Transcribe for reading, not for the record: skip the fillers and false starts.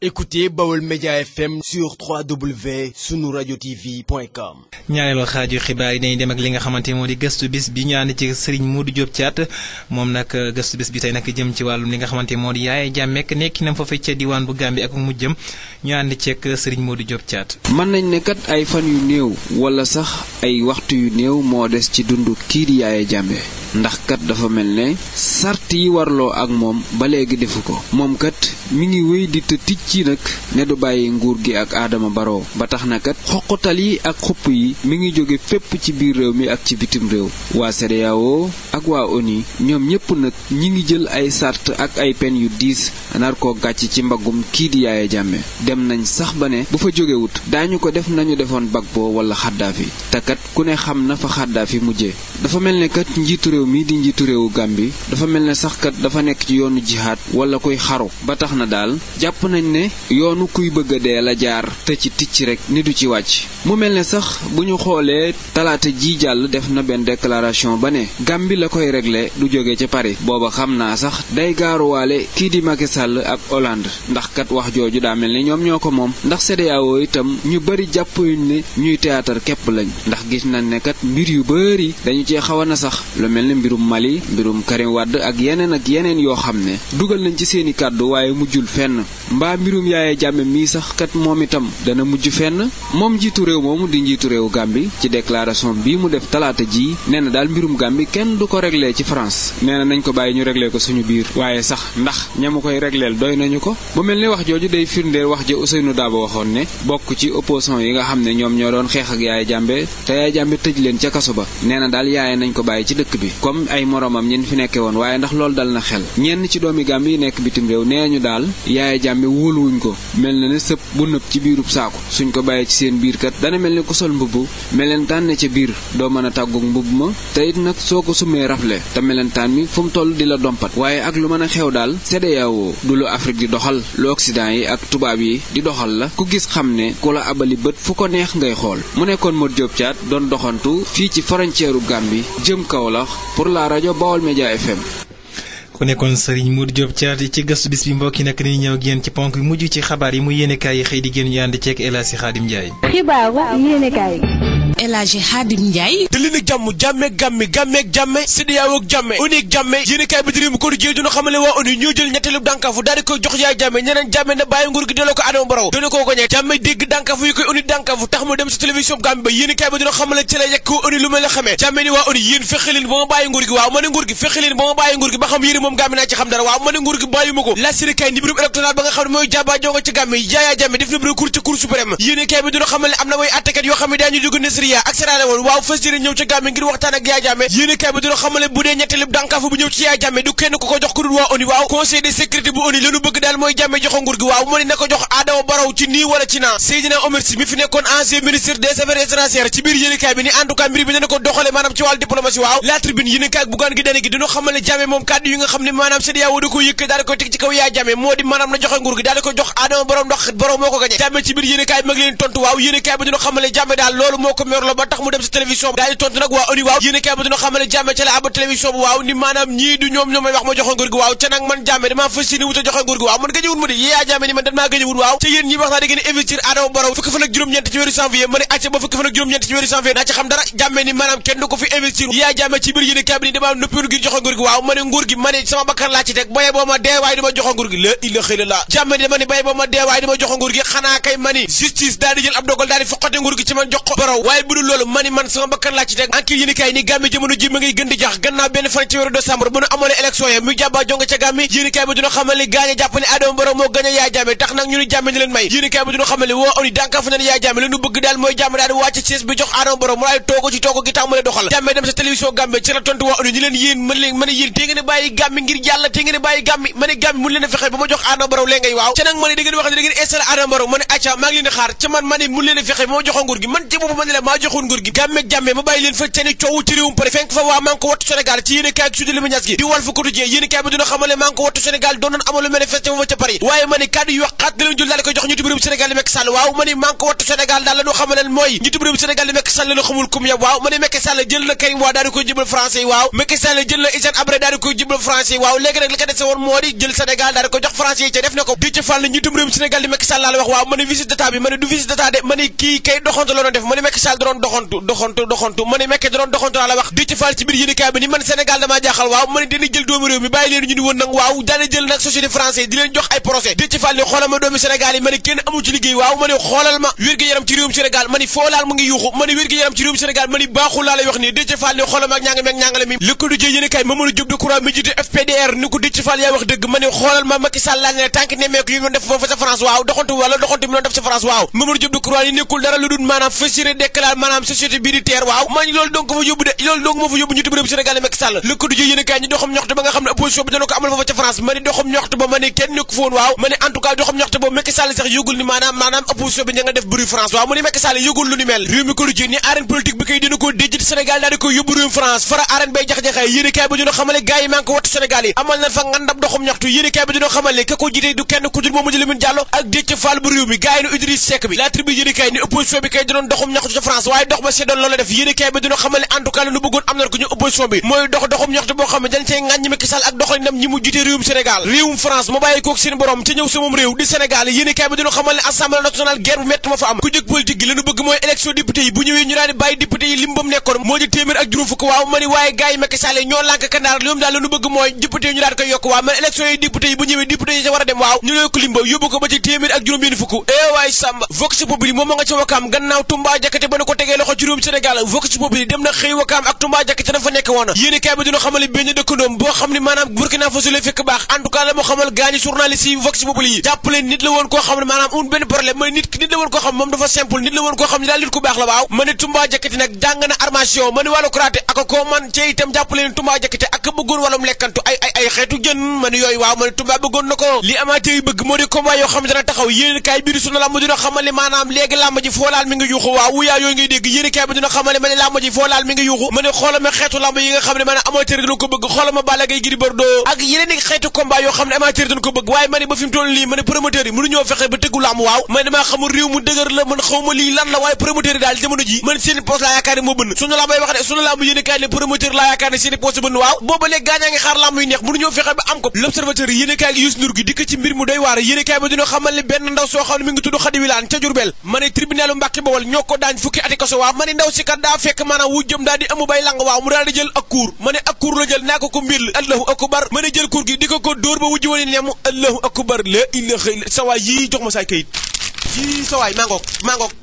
Écoutez Baol Média FM sur www.sunuradiotv.com. ñaareelu xaaju xibaar yi dañuy dem ak li nga xamante moo di gëstu bis bi ñu ànd ci Serigne Modou Diop Thiat moom nag gëstu bis bi tey nag jëm ci wàllum li nga xamante moo di Yaya Jammeh nekkinam fa ca diwaan bu Gambie ak mujjëm ñu ànd ceeg Serigne Modou Diop Thiat. mën nañ ne kat ay fan yu néew wala sax ay waxtu yu néew moo des ci dundu kii di Yaya Jammeh ndax kat dafa mel ne sart yi warloo ak moom ba léegi defu ko moom kat mi ngi wéy di te ticci nag ne du bàyyi nguur gi ak Adama Barrow ba tax na kat xoqatal yi ak xupp yi mi ngi jóge fépp ci biir réew mi ak ci bitim réew waa CEDEAO ak waa ONU ñoom ñépp nag ñi ngi jël ay sart ak ay pen yu diis nar koo gàcc ci mbaggum kii di Yaya Jammeh dem nañ sax ba ne bu fa jógewut daañu ko def nañu defoon Gbagbo wala Xaddaafi te kat ku ne xam na fa Xaddaafi mujjee dafa mel ne kat njiitu réew mi di njiitu réewu Gambie dafa mel ne sax kat dafa nekk ci yoonu jihaad wala kuy xaru ba tax na daal jàpp nañ ne yoonu kuy bëgg a dee la jaar te ci ticc rek ni du ci wàcc mu mel ne sax bu ñu xoolee talaata ji jàll def na benn déclaration ba ne Gambie la koy régler du jóge ca Paris booba xam naa sax day gaaruwaale kii di Macky Sall ak Hollande ndax kat wax jooju daa mel ne ñoom ñoo ko moom ndax CEDEAO itam ñu bari jàppuñ ne ñuy théâtre képp lañ ndax gis nañ ne kat mbir yu bari dañu cee xaw a na sax lu mel ne mbirum Mali mbirum Karim Wade ak yeneen yoo xam ne dugal nañ ci seeni kàddu waaye mujjul fenn mbaa mbirum Yaya Jammeh mii sax kat moom itam dana mujj fenn moom njiitu réew moomu di njiitu réewu Gambie ci déclaration bii mu def talaata ji nee na daal mbirum Gambie kenn du ko réglé ci France nee na nañ ko bàyyi ñu réglé ko suñu biir waaye sax ndax ñamu koy régleel doy nañu ko mu mel ni wax jooju day firndeel wax ja Ousseynou Dabo waxoon ne bokk ci opposition yi nga xam ne ñoom ñoo doon xeex ak Yaya Jammeh te Yaya Jammeh tëj leen ca kaso ba nee na daal Yaya nañ ko bàyyi ci dëkk bi comme ay moromam ñen fi nekke woon waaye ndax loolu dal na xel ñenn ci doomi Gambie yi nekk bitim réew nee ñu daal Yaya Jammeh wóoluwuñ ko mel na ne sëpp bu nëb ci biirub saako suñ ko bàyyee ci seen biir kat dana mel ni ku sol mbubb melentaan ne ca biir doo mën a tàggoog mbubb ma te it nag soo ko sumee rafle te melentaan mi fu mu toll di la dompat waaye ak lu mën a xew daal CEDEAO du lu Afrique di doxal lu Occident yi ak tubaab yi di doxal la ku gis xam ne ku la abali bët fu ko neex ngay xool mu nekkoon Modou Diop Thiat doon doxantu fii ci frontière u Gambie jëm Kaolack pour la rajo Baol Média FM. ku nekkoon Serigne Modou Diop Thiat ci gëstu bis bi mbokk yi nag dañuy ñëw ak yéen ci ponk yu mujj ci xabaar yi muy yéenekaay yi xëy di génn ñu ànd ceeg El Hadji Khadim Ndiaye. xibaaru yéenekaay El Hadji Khadim Ndiaye. te li nag jàmme CEDEAO ak jàmme ONU ak jàmme yéenekaay bi di Rewmi Quotidien dina xamale waa ONU ñoo jël ñetteelu dànkaafu daal di koy jox Yaya Jammeh ñeneen Jammeh na bàyyi nguur gi delloo ko Adama Barrow dana ko gañee Jammeh dégg dànkaafu yi koy ONU dànkaafu tax mu dem si télévision Gambie ba yéenekaay bi dina xamale ci la yekk ONU lu mel la xamee Jammeh ni waa ONU yéen fexe leen ba ma bàyyi nguur gi waaw ma ne nguur gi fexe leen ba ma bàyyi nguur gi ba xam yéen moom Gambie naa ci xam dara waaw ma ne nguur gi bàyyi ma ko la yéenekaay ni mbirum électoral ba nga xam ne mooy jaba jongo ci Gambie Yaya Jammeh def na recours ci Cour suprême yéenekaay bi dina xamale am na mooy attekat yoo xam ne daañu jóge Nigeria ak Sierra Leone waaw fas yéene ñëw ca Gambie ngir waxtaan ak Yaya Jammeh yéenekaay bi dina xamale bu dee ñetteelu dànkaafu bu ñëw ci Yaya Jammeh du kenn ku ko jox ku dul waa ONU waaw conseil de sécurité bu ONU lañu bëgg daal mooy Jammeh jox nguur gi waaw mu ne na ko jox Adama Barrow ci nii wala ci naa Seydina Oumar Sy mi fi nekkoon ancien ministre des affaires étrangères ci biir yéenekaay bi ni en tout cas mbir bi dana ko doxale maanaam ci wàllu diplomatie waaw la tribune yéenekaay Bougane Gueye Dany gi dina xamale Jammeh moom kàddu yi nga xam ne maanaam CEDEAO da ko yëkk daal di ko teg ci kaw Yaya Jammeh moo di maanaam na joxe nguur gi daal di ko jox Adama Barrow ndax Barrow moo ko gañe Jammeh ci biir yéenekaay bi mag leen tontu waaw yéenekaay bi dina xamale Jammeh daal loolu moo ko merlo ba tax mu dem ci télévision daal di tontu nag waa ONU waaw yéenekaay bi dina xamale Jammeh ca la ab télévision bu waaw ni maanaam ñii du ñoom ñoom may wax ma joxe nguur gi waaw ca nag man Jammeh damaa fas yéene wut a joxe nguur gi waaw man gañewul mu di Yaya Jammeh ni man damaa gañewul waaw ca yéen ñi wax naa da ngeen investir Adama Barrow fukki fan ak juróom-ñeent ci weeru janvier ma ne acca ba fukki fan ak juróom-ñeent ci weeru janvier naa ci xam dara Jammeh ni maanaam kenn du ko fi investir Yaya Jammeh ci biir yéenekaay bi ni damaa noppiwul ngir joxe nguur gi waaw ma ne nguur gi ma ne sama bakkan laa ci teg baye boo ma dee waaye dama joxe nguur gi la ilaha illallah Jammeh ni dama ne baye boo ma dee waaye dama joxe nguur gi xanaa kay ma ni justice daal di jël ab dogal daal di foqate nguur gi ci man jox ko Barrow waaye bu dul loolu ma ni man sama bakkan laa ci teg enquête yéenekaay ni Gambie jamono ji ma ngay gën di jax gannaaw benn fan ci weeru décembre bu nu amalee élection yi muy jàbbaa jonga ca Gambie yéenekaay bi dina xamal ni gaañe jàpp ne Adama Barrow moo gën a Yaya Jammeh tax nag ñu ni Jammeh ni leen may yéenekaay bi dina xamal ni woo ONU dànkaafu na Yaya Jammeh la ñu bëgg daal mooy Jammeh daal di wàcc siège bi jox Adama Barrow mu daal di toogo ci toogo gi tàmbale doxal Jammeh dem sa télévision Gambie ci la tontu waa ONU ñu leen yéen mën leen yéen te ngeen a bàyyi Gambie ngir yàlla te ngeen a bàyyi Gambie ma ne Gambie mun leen a fexe ba ma jox Adama Barrow lee ngay waaw ca nag ma ne da ngeen wax ne da ngeen installé Adama Barrow ma ne acca maa ngi leen di xaar ca man ma ne mun leen a fexe ba ma jox nguur gi man ci boobu ma ne la maa joxoon nguur gi gàmmeeg jàmme ma bàyyi leen fa seeni coow ci réewum pare fenk fa waa maa ngi ko wattu Sénégal ci yéene kaay Sud Limi Ñas gi di Walf Quotidien yéene kaay bi dina xamal ne maa ngi ko wattu Sénégal doon nañ amalu manifesté fa ca Paris waaye ma ni kàddu yu wax xaat na leen jël daal di koy jox njiitu réewum Sénégal di Macky Sall waaw ma ni maa ngi ko wattu Sénégal daal la ñu xamal ne mooy njiitu réewum Sénégal di Macky Sall la xamul kum ya waaw ma ni Macky Sall jël na Karim Wade daal di koy jébal français yi waaw Macky Sall jël na Hissène Habré daal di koy jébal français yi waaw léegi nag li ko dese woon moo di jël Sénégal daal di ko jox français yi ca def na ko Déthié Fall njiitu réewum Sénégal di Macky Sall la wax waaw ma ni visite d'état bi ma ni du visite d'état de ma ni kii kay doxantu la doon def ma ni Macky Sall da doon doxantu ma ni Macky da doon doxantu laa la wax Déthié Fall ci biir yéenekaay bi ni man Sénégal damaa jaaxal waaw ma ni dañuy jël doomu réew mi bàyyi leen ñu ni woon nag waaw daana jël nag société français di leen jox ay procès Déthié Fall ni xoolal ma doomu Sénégal yi ma ni kenn amu ci liggéey waaw ma ni xoolal ma wér-gu-yaram ci réewum Sénégal ma ni foo laal mu ngi yuuxu ma ni wér-gu-yaram ci réewum Sénégal ma ni baaxul laa lay wax nii Déthié Fall ni xoolal ma ak ñaangale mi Le Quotidien yéenekaay Mamadou Diop Decroix mi jiite FPDR ni ko Déthié Fall yaa wax dëgg ma ni xoolal ma Macky Sall laa ne tànk nemmeeku yi doon def foofu sa France waaw doxantu wala doxantu mi doon def sa France waaw Mamadou Diop Decroix ni nekkul dara lu dul maanaam fasiré déclare maanaam société bii di terre waaw ma ni loolu donc ma yóbbu de loolu donc ma fa yóbbu njiitu réew Sénégal Macky Sall Le Quotidien yéenekaay ñi doxam ñoxte ba nga xam ne opposition bi dana ko amal foofu ca France ma ni doxam ñoxte ba ma ni kenn nekku foon waaw ma ni en tout cas doxam ñoxte boobu Macky Sall sax yëgul ni maanaam opposition bi ña nga def bruit France waaw mu ni Macky Sall yëgul lu ni mel réew mi Quotidien ni arène politique bi kay dina ko déjjit Sénégal daal di ko yóbbu réew France fara arène bay jax-jaxee yéenekaay ba dina xamale gars yi maa ngi ko wattu Sénégal yi amal nañ fa ngandab doxam ñoxtu yéenekaay ba dina xamal ne ka ko jiite du kenn ku dul Mamadou Lamine Diallo ak Déthié Fall bu réew mi gars yi ne Idriss Seck bi la tribune yéenekaay ni opposition bi kay dinoon doxum ñaxtu ca France waaye dox ba seddoon loolu def yéenekaay ba dina xamal ne en tout cas lu bëggoon am na ko ñu opposition bi mooy doxum ñaxtu boo xam ne dañ cey ŋàññi Macky Sall ak doxalinam ñi mu jiite réewum Sénégal réewum France ma bàyyi kook seen borom ca ñëw sa moom réew di Sénégal yéenekaay ba dina xamal ne assemblée nationale guerre bu métti ma fa am ku jëkk politique gi lañu bëgg mooy élection député yi bu ñëwee ñu daal di bàyyi député yi lim bam nekkoon moo di téeméer ak juróom fukk waaw ma ni waaye gars yi Macky Sall ñoo lànk kandaar ñoom daal lañu bëgg mooy député yi ñu daal koy yokk waaw man élection yi député yi bu ñëwee député yi ca war a dem waaw ñu lay ko limba yóbbu ko ba ci téeméer ak juróom benn fukk waay Samba Vox Populi moom ma nga ca Wakaam gannaaw Toumba Diakhaté ba nu ko tegee loxo ci réewum Sénégal Vox Populi dem na xëy Wakaam ak Toumba Diakhaté na fa nekk woon yéenekaay bi dina xamal benn dëkkandoom boo xam ne maanaam Burkina Faso lay fekk baax en tout cas la moo xamal gaañu journaliste yi Vox Populi yi jàppale nit la woon koo xam ne maanaam un benn problème mooy nit la woon koo xam moom dafa simple nit la woon koo xam ne daal nit ku baax la waaw ma ne Toumba Diakhaté nag jàng na armation ma ne wàllu karaté ak ko man ci itam jàppale ni Toumba Diakhaté ak bëggoon wàllum lekkantu ay xeetu jën ma ne yooyu waaw ma ne Toumba bëggoon na ko li amateur yi bëgg moo di combat yoo xam ne dana taxaw yéenekaay biir sunu lamb dina xamal ne maanaam léegi lamb ji foo laal mi ngi yuuxu waaw wuyaa yooyu ngay dégg yéenekaay bi dina xamal ne ma ne lamb ji foo laal mi ngi yuuxu ma ne xoolama xeetu lamb yi nga xam ne maanaam amateur dina ko bëgg xoolama Balla Gaye Gris Bordeaux ak yeneen i xeetu combat yoo xam ne amateur dina ko bëgg waaye ma ne ba fi mu toll nii ma ne promoteur yi mënuñoo fexe ba tëggu lamb waaw ma ne damaa xamul réew mu dëgër la man xawma lii lan la waaye promoteur yi daal jamono ji man seeni poste laa yaakaar ne moo bënn sunu lamb yi wax de sunu lamb yéenekaay ne promoteur laa yaakaar ne seeni poste bënn waaw booba léegi gaañaa ngi xaar lamb yu neex mënuñoo fexe ba am ko l'observateur yéenekaay gi Youssou Ndour gi dikk ci mbir mu doy waar yéenekaay ba dina xamal ne benn ndaw soo xam ne mi ngi tudd Khady Wilane ca Diourbel ma ne tribunalu Mbàkke Bawol ñoo ko daañ fukki ati kaso waaw ma ne ndaw si kat daa fekk maanaam wu jëm daal di amu bay lang waaw mu daal di jël ak kuur ma ne ak kuur la jël naa ko mbir la allahu akbar ma ne jël kuur gi di ko dóor ba wujj wali nemm allahu akbar la ilaha illa sa waay yii jox ma saay kayit yii sa waay mangook